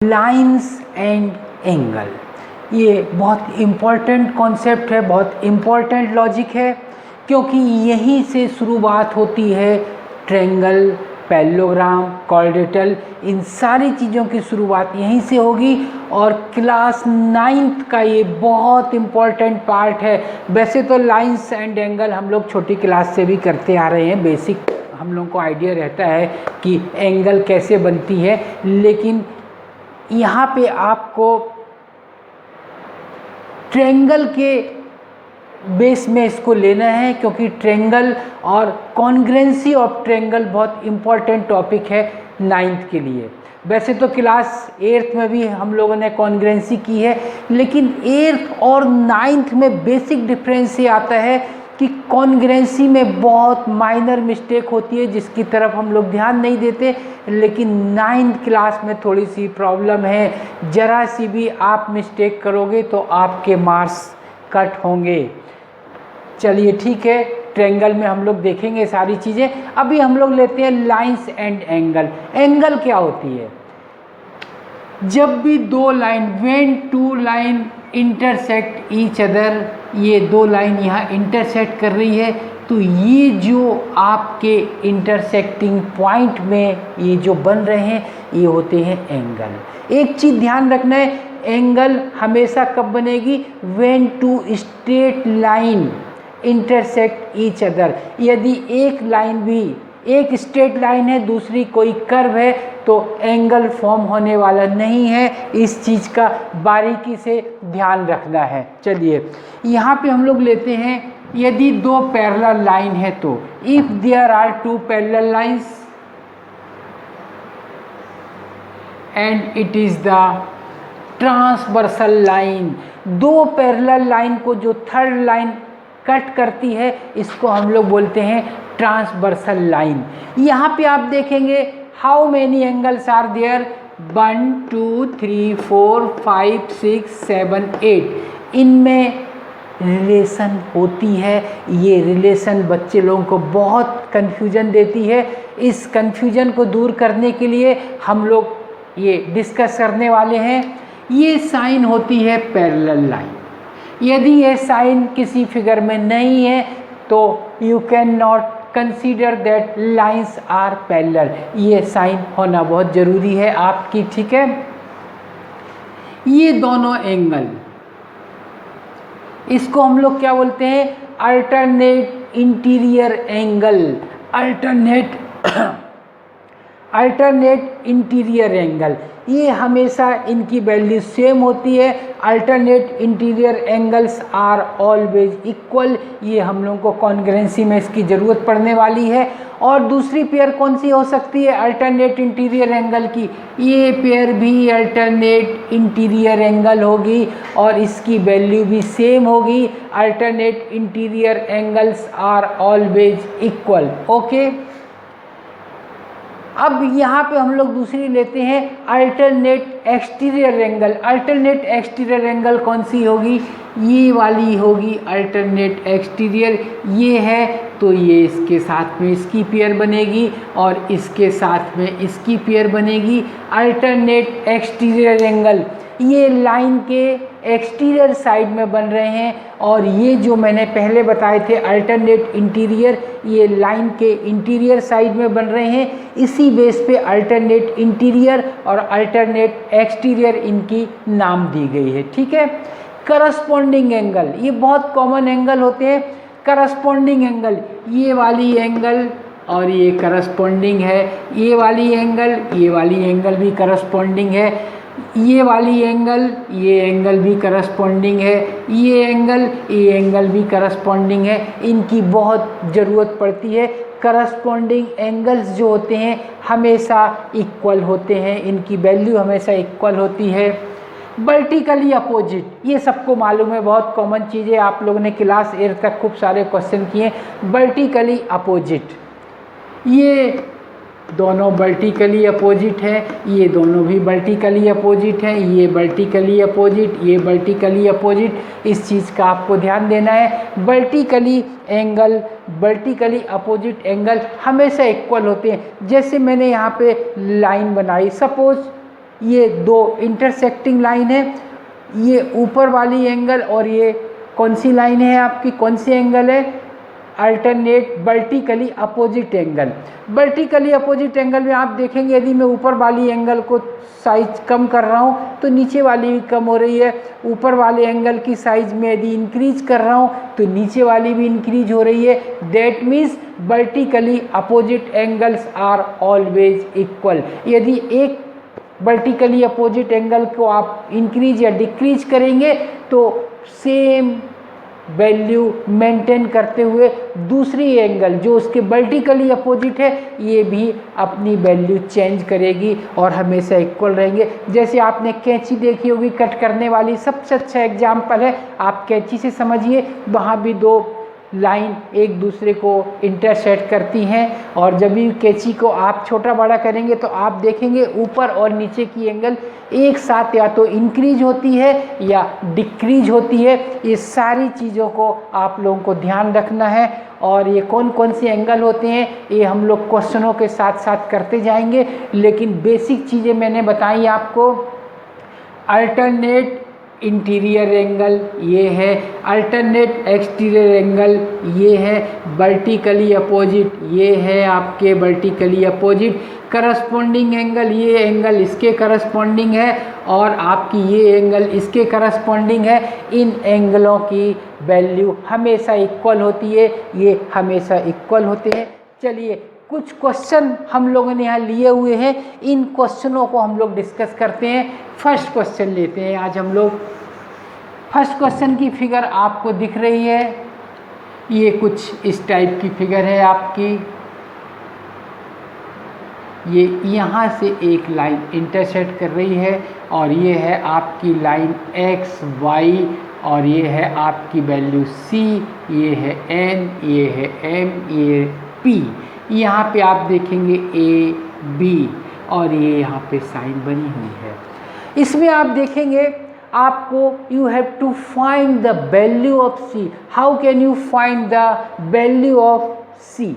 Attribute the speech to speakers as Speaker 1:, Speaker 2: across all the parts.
Speaker 1: Lines and angle, ये बहुत important concept है, बहुत इम्पॉर्टेंट लॉजिक है, क्योंकि यहीं से शुरुआत होती है ट्रायंगल, पैरेललोग्राम, क्वाड्रिलेटरल, इन सारी चीज़ों की शुरुआत यहीं से होगी। और क्लास 9th का ये बहुत इम्पॉर्टेंट पार्ट है। वैसे तो लाइंस एंड एंगल हम लोग छोटी क्लास से भी करते आ रहे हैं, बेसिक हम लोग को आइडिया रहता है कि एंगल कैसे बनती है, लेकिन यहाँ पे आपको ट्रायंगल के बेस में इसको लेना है, क्योंकि ट्रायंगल और कॉन्ग्रुएंसी ऑफ ट्रायंगल बहुत इम्पॉर्टेंट टॉपिक है 9th के लिए। वैसे तो क्लास 8th में भी हम लोगों ने कॉन्ग्रुएंसी की है, लेकिन 8th और 9th में बेसिक डिफरेंस ये आता है कि कॉन्ग्रुएंसी में बहुत माइनर मिस्टेक होती है जिसकी तरफ हम लोग ध्यान नहीं देते, लेकिन 9th क्लास में थोड़ी सी प्रॉब्लम है। ज़रा सी भी आप मिस्टेक करोगे तो आपके मार्क्स कट होंगे। चलिए ठीक है, ट्रायंगल में हम लोग देखेंगे सारी चीज़ें। अभी हम लोग लेते हैं लाइंस एंड एंगल। एंगल क्या होती है? जब भी दो line, when two line intersect each other, ये दो लाइन यहाँ इंटरसेक्ट कर रही है, तो ये जो आपके इंटरसेक्टिंग पॉइंट में ये जो बन रहे हैं ये होते हैं एंगल। एक चीज़ ध्यान रखना है, एंगल हमेशा कब बनेगी? When two straight line intersect each other. यदि एक लाइन भी, एक स्ट्रेट लाइन है, दूसरी कोई कर्व है, तो एंगल फॉर्म होने वाला नहीं है। इस चीज़ का बारीकी से ध्यान रखना है। चलिए यहाँ पे हम लोग लेते हैं, यदि दो पैरेलल लाइन है तो if there are two parallel lines and it is the transversal line. दो पैरेलल लाइन को जो थर्ड लाइन कट करती है इसको हम लोग बोलते हैं ट्रांसवर्सल लाइन। यहाँ पे आप देखेंगे how many angles are there, 1 2 3 4 5 6 7 8। इनमें रिलेशन होती है। ये रिलेशन बच्चे लोगों को बहुत कन्फ्यूजन देती है। इस कन्फ्यूजन को दूर करने के लिए हम लोग ये डिस्कस करने वाले हैं। ये साइन होती है पैरेलल लाइन। यदि ये साइन किसी फिगर में नहीं है तो you can not consider that lines are parallel. ये साइन होना बहुत ज़रूरी है आपकी, ठीक है। ये दोनों एंगल, इसको हम लोग क्या बोलते हैं? Alternate interior angle. Alternate interior angle, ये हमेशा इनकी वैल्यू सेम होती है। Alternate interior angles are always equal. ये हम लोगों को कॉन्ग्रुएंसी में इसकी ज़रूरत पड़ने वाली है। और दूसरी पेयर कौन सी हो सकती है अल्टरनेट इंटीरियर एंगल की? ये पेयर भी अल्टरनेट इंटीरियर एंगल होगी और इसकी वैल्यू भी सेम होगी। Alternate interior angles are always equal. Okay, अब यहाँ पे हम लोग दूसरी लेते हैं alternate exterior angle. Alternate exterior angle कौन सी होगी? ये वाली होगी अल्टरनेट एक्सटीरियर। ये है तो ये इसके साथ में इसकी पेयर बनेगी और इसके साथ में इसकी पेयर बनेगी। अल्टरनेट एक्सटीरियर एंगल ये लाइन के एक्सटीरियर साइड में बन रहे हैं, और ये जो मैंने पहले बताए थे अल्टरनेट इंटीरियर, ये लाइन के इंटीरियर साइड में बन रहे हैं। इसी बेस पे अल्टरनेट इंटीरियर और अल्टरनेट एक्सटीरियर इनकी नाम दी गई है, ठीक है। करस्पॉन्डिंग एंगल, ये बहुत कॉमन एंगल होते हैं। करस्पॉन्डिंग एंगल, ये वाली एंगल और ये करस्पॉन्डिंग है। ये वाली एंगल भी करस्पॉन्डिंग है। ये वाली एंगल, ये एंगल भी करस्पॉन्डिंग है। ये एंगल भी करस्पॉन्डिंग है। इनकी बहुत ज़रूरत पड़ती है। करस्पॉन्डिंग एंगल्स जो होते हैं हमेशा इक्वल होते हैं, इनकी वैल्यू हमेशा इक्वल होती है। वर्टिकली अपोजिट, ये सबको मालूम है, बहुत कॉमन चीज़ है। आप लोगों ने क्लास 8 तक खूब सारे क्वेश्चन किए। वर्टिकली अपोजिट, ये दोनों वर्टिकली अपोजिट है, ये दोनों भी वर्टिकली अपोजिट है। ये वर्टिकली अपोजिट, ये वर्टिकली अपोजिट। इस चीज़ का आपको ध्यान देना है। Vertically angle, vertically opposite angle हमेशा इक्वल होते हैं। जैसे मैंने यहाँ पे लाइन बनाई, सपोज ये दो इंटरसेक्टिंग लाइन है, ये ऊपर वाली एंगल और ये कौन सी लाइन है आपकी, कौन सी एंगल है, alternate vertically opposite angle. Vertically opposite angle में आप देखेंगे यदि मैं ऊपर वाली एंगल को साइज कम कर रहा हूँ तो नीचे वाली भी कम हो रही है, ऊपर वाले एंगल की साइज में यदि इंक्रीज कर रहा हूँ तो नीचे वाली भी इंक्रीज हो रही है। That means vertically opposite angles are always equal. यदि एक वर्टिकली अपोजिट एंगल को आप इंक्रीज या डिक्रीज करेंगे तो सेम वैल्यू मेंटेन करते हुए दूसरी एंगल जो उसके वर्टिकली अपोजिट है ये भी अपनी वैल्यू चेंज करेगी और हमेशा इक्वल रहेंगे। जैसे आपने कैंची देखी होगी कट करने वाली, सबसे अच्छा एग्जाम्पल है, आप कैंची से समझिए, वहाँ भी दो लाइन एक दूसरे को इंटरसेक्ट करती हैं और जब भी कैंची को आप छोटा बड़ा करेंगे तो आप देखेंगे ऊपर और नीचे की एंगल एक साथ या तो इंक्रीज होती है या डिक्रीज होती है। ये सारी चीज़ों को आप लोगों को ध्यान रखना है और ये कौन कौन से एंगल होते हैं ये हम लोग क्वेश्चनों के साथ साथ करते जाएंगे, लेकिन बेसिक चीज़ें मैंने बताई आपको। अल्टरनेट इंटीरियर एंगल ये है, अल्टरनेट एक्सटीरियर एंगल ये है, वर्टिकली अपोजिट ये है आपके वर्टिकली अपोजिट, करस्पॉन्डिंग एंगल ये एंगल इसके करस्पॉन्डिंग है और आपकी ये एंगल इसके करस्पॉन्डिंग है। इन एंगलों की वैल्यू हमेशा इक्वल होती है, ये हमेशा इक्वल होते हैं। चलिए कुछ क्वेश्चन हम लोगों ने यहाँ लिए हुए हैं, इन क्वेश्चनों को हम लोग डिस्कस करते हैं। फर्स्ट क्वेश्चन लेते हैं आज हम लोग। फर्स्ट क्वेश्चन की फिगर आपको दिख रही है, ये कुछ इस टाइप की फिगर है आपकी। ये यहाँ से एक लाइन इंटरसेक्ट कर रही है और ये है आपकी लाइन एक्स वाई और ये है आपकी वैल्यू सी, ये है एन, ये है एम, ये पी। यहाँ पे आप देखेंगे ए बी और ये यहाँ पे साइन बनी हुई है। इसमें आप देखेंगे आपको you have to find the value of C. How can you find the value of C?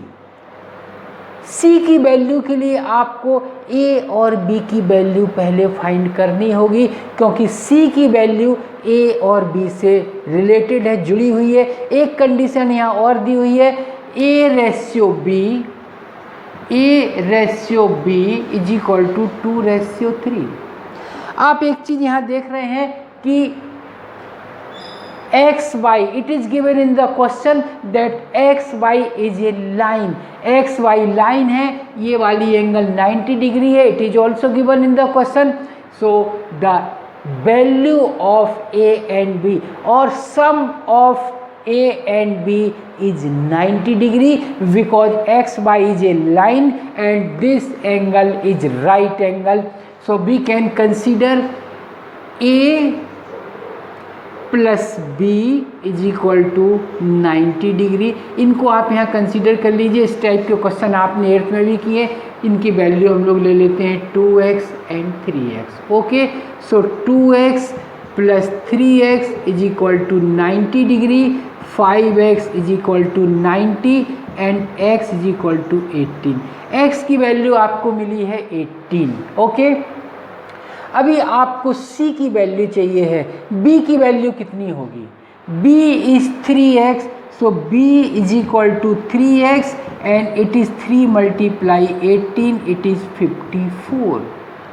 Speaker 1: C की वैल्यू के लिए आपको ए और बी की वैल्यू पहले फाइंड करनी होगी, क्योंकि सी की वैल्यू ए और बी से रिलेटेड है, जुड़ी हुई है। एक कंडीशन यहाँ और दी हुई है, A ratio B is equal to 2:3। आप एक चीज़ यहाँ देख रहे हैं कि X Y, it is given in the question that X Y is a line. X Y line है, ये वाली एंगल 90 डिग्री है, it is also given in the question. So the value of A and B और sum of A and B is 90 degree because XY is a line and this angle is right angle. So we can consider A plus B is equal to 90 degree. इनको आप यहाँ consider कर लीजिए। इस type के question आपने 8th में भी किए। इनकी वैल्यू हम लोग ले लेते हैं 2x and 3x. Okay, so 2x plus 3x is equal to 90 degree, 5x is equal to 90 and x is equal to 18. x की वैल्यू आपको मिली है 18. ओके, अभी आपको c की वैल्यू चाहिए है। b की वैल्यू कितनी होगी? b is 3x, so b is equal to 3x and it is 3 multiply 18, it is 54.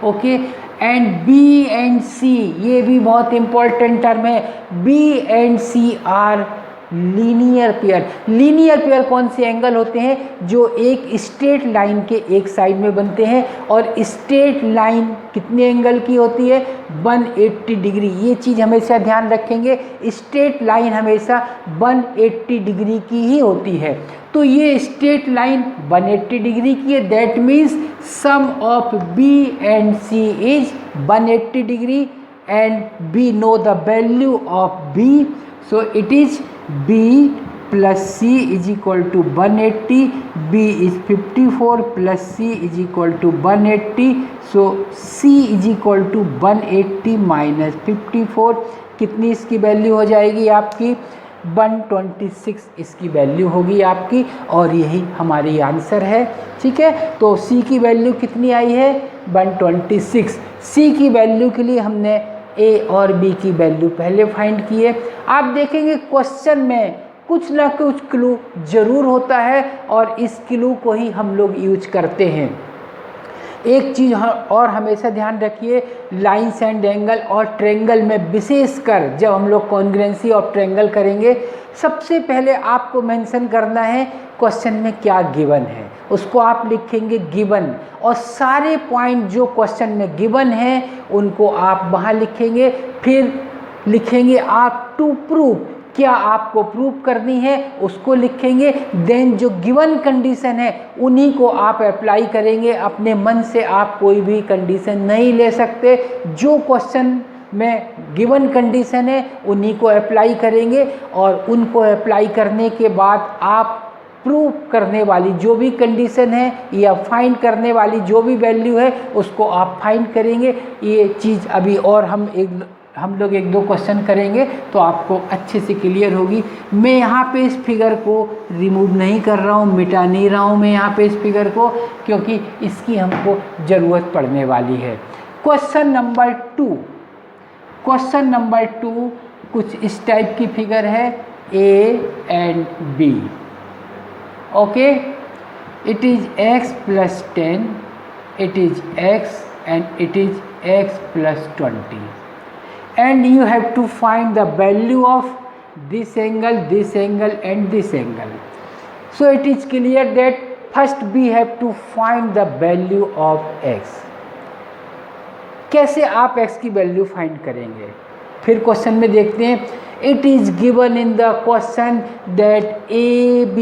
Speaker 1: Okay, and B and C, ये भी बहुत इंपॉर्टेंट टर्म है। B and C are linear pair. Linear pair कौन से angle होते हैं? जो एक स्ट्रेट लाइन के एक साइड में बनते हैं और स्ट्रेट लाइन कितने एंगल की होती है? 180 डिग्री। ये चीज़ हमेशा ध्यान रखेंगे, स्ट्रेट लाइन हमेशा 180 डिग्री की ही होती है। तो ये स्ट्रेट लाइन 180 डिग्री की है, that means sum of B and C is 180 degree and we know the value of B, so it is b plus c is equal to 180, b is 54 plus c is equal to 180, so c is equal to 180 minus 54, कितनी इसकी value हो जाएगी आपकी? 126 इसकी value होगी आपकी और यही हमारी आंसर है। ठीक है, तो c की वैल्यू कितनी आई है? 126। सी की वैल्यू के लिए हमने ए और बी की वैल्यू पहले फाइंड की है। आप देखेंगे क्वेश्चन में कुछ ना कुछ क्लू जरूर होता है और इस क्लू को ही हम लोग यूज करते हैं। एक चीज़ और हमेशा ध्यान रखिए, लाइन्स एंड एंगल और ट्रेंगल में विशेषकर जब हम लोग कॉन्ग्रुएंसी और ट्रेंगल करेंगे, सबसे पहले आपको मेंशन करना है क्वेश्चन में क्या गिवन है, उसको आप लिखेंगे गिवन, और सारे पॉइंट जो क्वेश्चन में गिवन है उनको आप वहाँ लिखेंगे। फिर लिखेंगे आप टू प्रूव, क्या आपको प्रूव करनी है उसको लिखेंगे। देन जो गिवन कंडीशन है उन्हीं को आप अप्लाई करेंगे। अपने मन से आप कोई भी कंडीशन नहीं ले सकते, जो क्वेश्चन में गिवन कंडीशन है उन्हीं को अप्लाई करेंगे, और उनको अप्लाई करने के बाद आप प्रूव करने वाली जो भी कंडीशन है या फाइंड करने वाली जो भी वैल्यू है उसको आप फाइंड करेंगे। ये चीज़ अभी और हम लोग एक दो क्वेश्चन करेंगे तो आपको अच्छे से क्लियर होगी। मैं यहाँ पे इस फिगर को रिमूव नहीं कर रहा हूँ, मिटा नहीं रहा हूँ मैं यहाँ पे इस फिगर को, क्योंकि इसकी हमको ज़रूरत पड़ने वाली है। क्वेश्चन नंबर 2 कुछ इस टाइप की फिगर है, A and B. Okay, it is x + 10, it is x and it is x + 20, and you have to find the value of this angle and this angle. So it is clear that first we have to find the value of x. कैसे आप x की value find करेंगे? फिर question में देखते हैं, it is given in the question that AB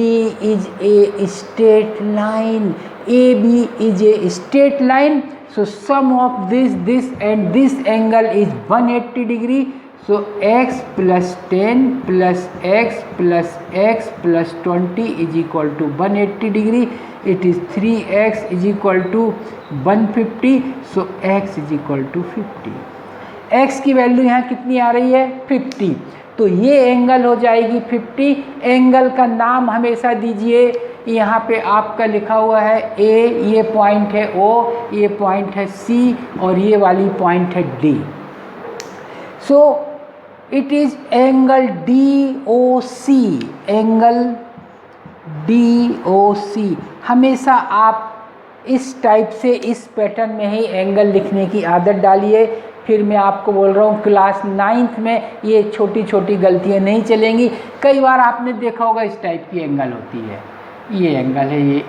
Speaker 1: is a straight line. AB is a straight line. So sum of this and this angle is 180 degree. So x + 10 + x + x + 20 is equal to 180 degree. It is 3x is equal to 150. So x is equal to 50. x की value यहाँ कितनी आ रही है? 50। तो ये angle हो जाएगी 50। Angle का नाम हमेशा दीजिए, यहाँ पे आपका लिखा हुआ है ए, ये पॉइंट है ओ, ये पॉइंट है सी, और ये वाली पॉइंट है D. So it is angle DOC। Angle DOC हमेशा आप इस टाइप से इस पैटर्न में ही एंगल लिखने की आदत डालिए। फिर मैं आपको बोल रहा हूँ क्लास 9th में ये छोटी छोटी गलतियाँ नहीं चलेंगी। कई बार आपने देखा होगा इस टाइप की एंगल होती है, ये एंगल है, ये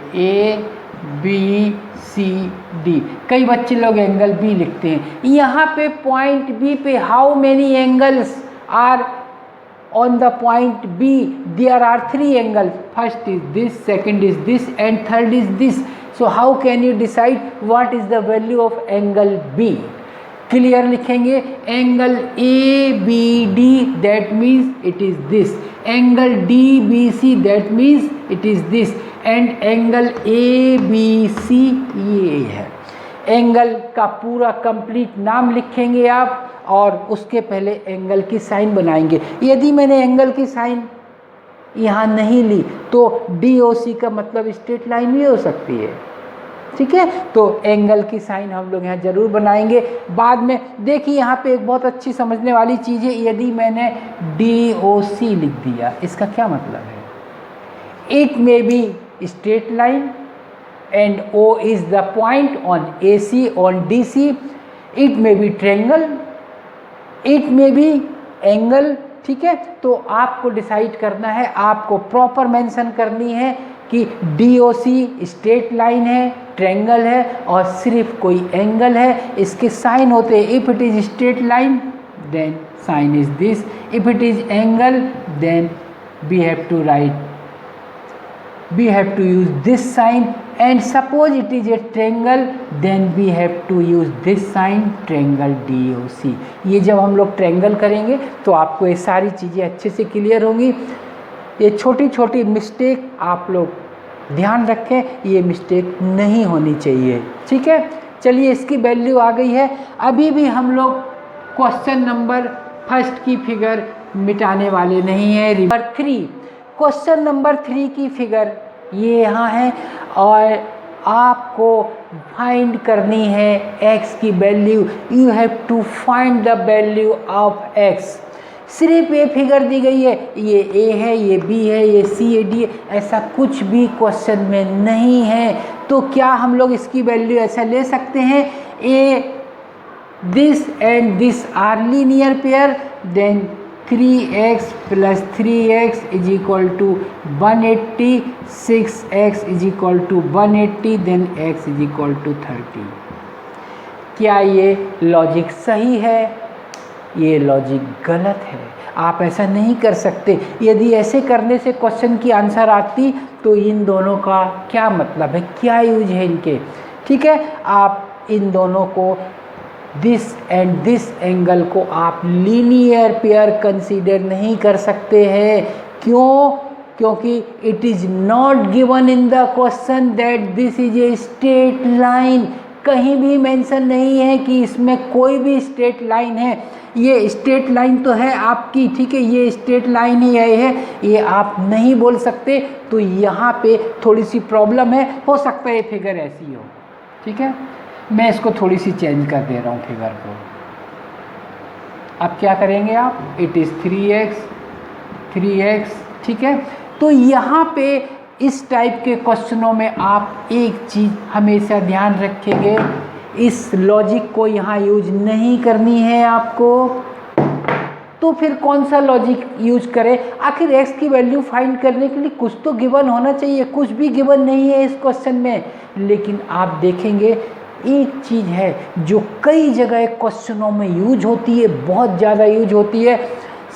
Speaker 1: ABCD। कई बच्चे लोग एंगल B लिखते हैं। यहाँ पे पॉइंट B पे how many angles are on the point B? There are 3 angles. First is this, second is this, and third is this. So how can you decide what is the value of angle B? Clear लिखेंगे, angle ABD that means it is this, angle DBC that means it is this, and angle ABC ये है। Angle का पूरा complete नाम लिखेंगे आप, और उसके पहले एंगल की साइन बनाएंगे। यदि मैंने एंगल की साइन यहाँ नहीं ली तो DOC का मतलब स्ट्रेट लाइन भी हो सकती है, ठीक है। तो एंगल की साइन हम लोग यहाँ जरूर बनाएंगे। बाद में देखिए यहाँ पे एक बहुत अच्छी समझने वाली चीज़ है, यदि मैंने DOC लिख दिया, इसका क्या मतलब है? It may be straight line and O is the point on AC on DC। It may be triangle, it may be angle, ठीक है। तो आपको डिसाइड करना है, आपको प्रॉपर मेंशन करनी है कि DOC स्ट्रेट लाइन है, ट्रायंगल है, और सिर्फ कोई एंगल है। इसके साइन होते हैं, if it is straight line then sign is this, if it is angle then we have to write, we have to use this sign, and suppose it is a triangle then we have to use this sign, triangle DOC। ये जब हम लोग triangle करेंगे तो आपको ये सारी चीज़ें अच्छे से क्लियर होंगी। ये छोटी छोटी मिस्टेक आप लोग ध्यान रखें, ये मिस्टेक नहीं होनी चाहिए, ठीक है। चलिए इसकी वैल्यू आ गई है। अभी भी हम लोग क्वेश्चन नंबर 1 की फिगर मिटाने वाले नहीं हैं। क्वेश्चन नंबर 3 की फिगर ये यहाँ है, और आपको फाइंड करनी है x की value. You have to find the value of x। सिर्फ ये फिगर दी गई है, ये a है, ये b है, ये c है, d है, ऐसा कुछ भी क्वेश्चन में नहीं है। तो क्या हम लोग इसकी वैल्यू ऐसा ले सकते हैं, a this and this are linear pair, then 3x plus 3x is equal to 180, 6x is equal to 180, then x is equal to 30। क्या ये लॉजिक सही है? ये लॉजिक गलत है। आप ऐसा नहीं कर सकते। यदि ऐसे करने से क्वेश्चन की आंसर आती तो इन दोनों का क्या मतलब है, क्या यूज है इनके? ठीक है, आप इन दोनों को दिस एंड दिस एंगल को आप लीनियर पेयर कंसीडर नहीं कर सकते हैं। क्यों? क्योंकि it is not given in the question that this is a straight line. कहीं भी मेंशन नहीं है कि इसमें कोई भी स्ट्रेट लाइन है। ये स्ट्रेट लाइन तो है आपकी, ठीक है, ये स्ट्रेट लाइन ही है, ये आप नहीं बोल सकते। तो यहाँ पे थोड़ी सी प्रॉब्लम है, हो सकता है ये फिगर ऐसी हो। ठीक है, मैं इसको थोड़ी सी चेंज कर दे रहा हूँ फिगर को। अब क्या करेंगे आप, इट इज़ 3x, ठीक है। तो यहाँ पे इस टाइप के क्वेश्चनों में आप एक चीज़ हमेशा ध्यान रखेंगे, इस लॉजिक को यहाँ यूज नहीं करनी है आपको। तो फिर कौन सा लॉजिक यूज करें? आखिर x की वैल्यू फाइंड करने के लिए कुछ तो गिवन होना चाहिए। कुछ भी गिवन नहीं है इस क्वेश्चन में। लेकिन आप देखेंगे एक चीज़ है जो कई जगह क्वेश्चनों में यूज होती है, बहुत ज़्यादा यूज होती है,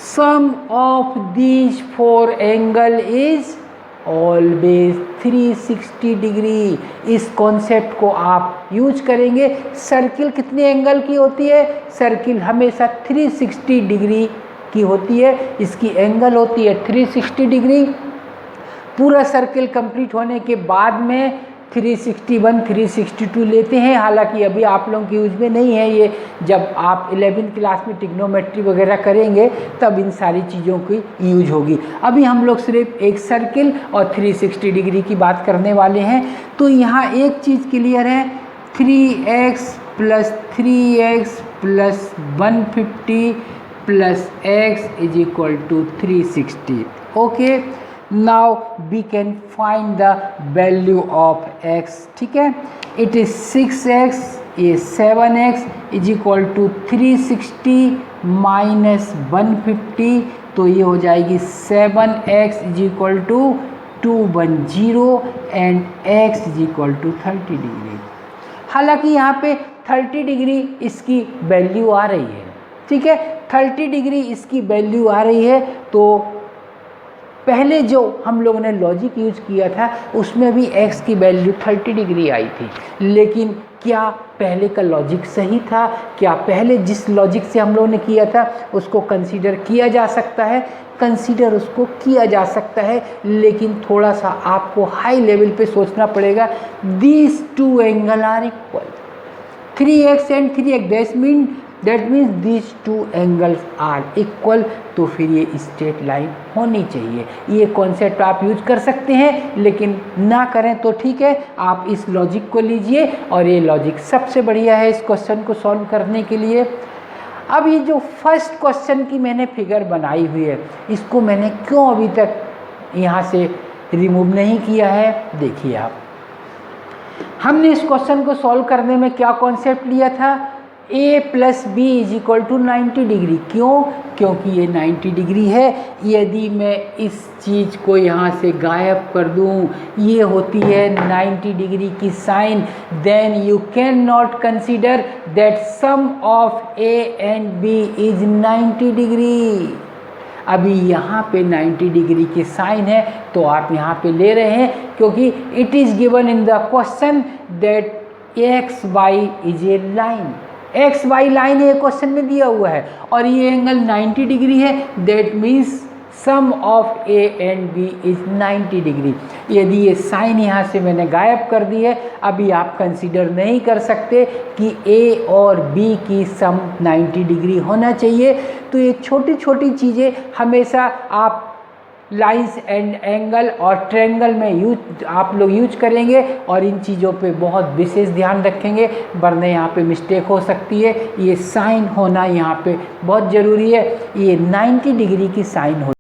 Speaker 1: sum of these four angle is always 360 degree. इस कॉन्सेप्ट को आप यूज करेंगे। सर्किल कितने एंगल की होती है? सर्किल हमेशा 360 डिग्री की होती है, इसकी एंगल होती है 360 डिग्री। पूरा सर्किल कंप्लीट होने के बाद में 361, 362 लेते हैं। हालांकि अभी आप लोगों की यूज में नहीं है ये, जब आप 11th क्लास में ट्रिग्नोमेट्री वगैरह करेंगे तब इन सारी चीज़ों की यूज होगी। अभी हम लोग सिर्फ एक सर्किल और 360 डिग्री की बात करने वाले हैं। तो यहाँ एक चीज़ क्लियर है, 3x plus 3x plus 150 plus x is equal to 360। Okay, now we can find the value of x। ठीक है, it is 6x, ये 7x is equal to 360 minus 150, तो ये हो जाएगी 7x is equal to 210 and x is equal to 30 degree. हालांकि यहाँ पे 30 डिग्री इसकी वैल्यू आ रही है। ठीक है, 30 डिग्री इसकी वैल्यू आ रही है। तो पहले जो हम लोगों ने लॉजिक यूज किया था उसमें भी x की वैल्यू 30 डिग्री आई थी। लेकिन क्या पहले का लॉजिक सही था? क्या पहले जिस लॉजिक से हम लोगों ने किया था उसको कंसीडर किया जा सकता है? कंसीडर उसको किया जा सकता है, लेकिन थोड़ा सा आपको हाई लेवल पे सोचना पड़ेगा। These two angle are equal, 3x and 3x, that means these two angles are equal. तो फिर ये स्ट्रेट लाइन होनी चाहिए। ये कॉन्सेप्ट आप यूज कर सकते हैं, लेकिन ना करें तो ठीक है। आप इस लॉजिक को लीजिए और ये लॉजिक सबसे बढ़िया है इस क्वेश्चन को सॉल्व करने के लिए। अब ये जो फर्स्ट क्वेश्चन की मैंने फिगर बनाई हुई है, इसको मैंने क्यों अभी तक यहाँ से रिमूव नहीं किया है? देखिए आप, हमने इस क्वेश्चन को सॉल्व करने में क्या कॉन्सेप्ट लिया था? a plus B is equal to 90 degree. क्यों? क्योंकि ये 90 डिग्री है। यदि मैं इस चीज़ को यहाँ से गायब कर दूँ, ये होती है 90 डिग्री की sign, then you can not consider that sum of a and b is 90 degree. अभी यहाँ पे 90 डिग्री की साइन है तो आप यहाँ पे ले रहे हैं, क्योंकि it is given in the question that X Y is a line. X Y line है क्वेश्चन में दिया हुआ है और ये एंगल 90 डिग्री है। That means sum of A and B is 90 degree. यदि ये साइन यहाँ से मैंने गायब कर दी है, अभी आप कंसीडर नहीं कर सकते कि ए और बी की सम 90 डिग्री होना चाहिए। तो ये छोटी छोटी चीज़ें हमेशा आप लाइंस एंड एंगल और ट्रायंगल में आप लोग यूज करेंगे और इन चीज़ों पे बहुत विशेष ध्यान रखेंगे, वरना यहाँ पे मिस्टेक हो सकती है। ये साइन होना यहाँ पे बहुत ज़रूरी है। ये 90 डिग्री की साइन हो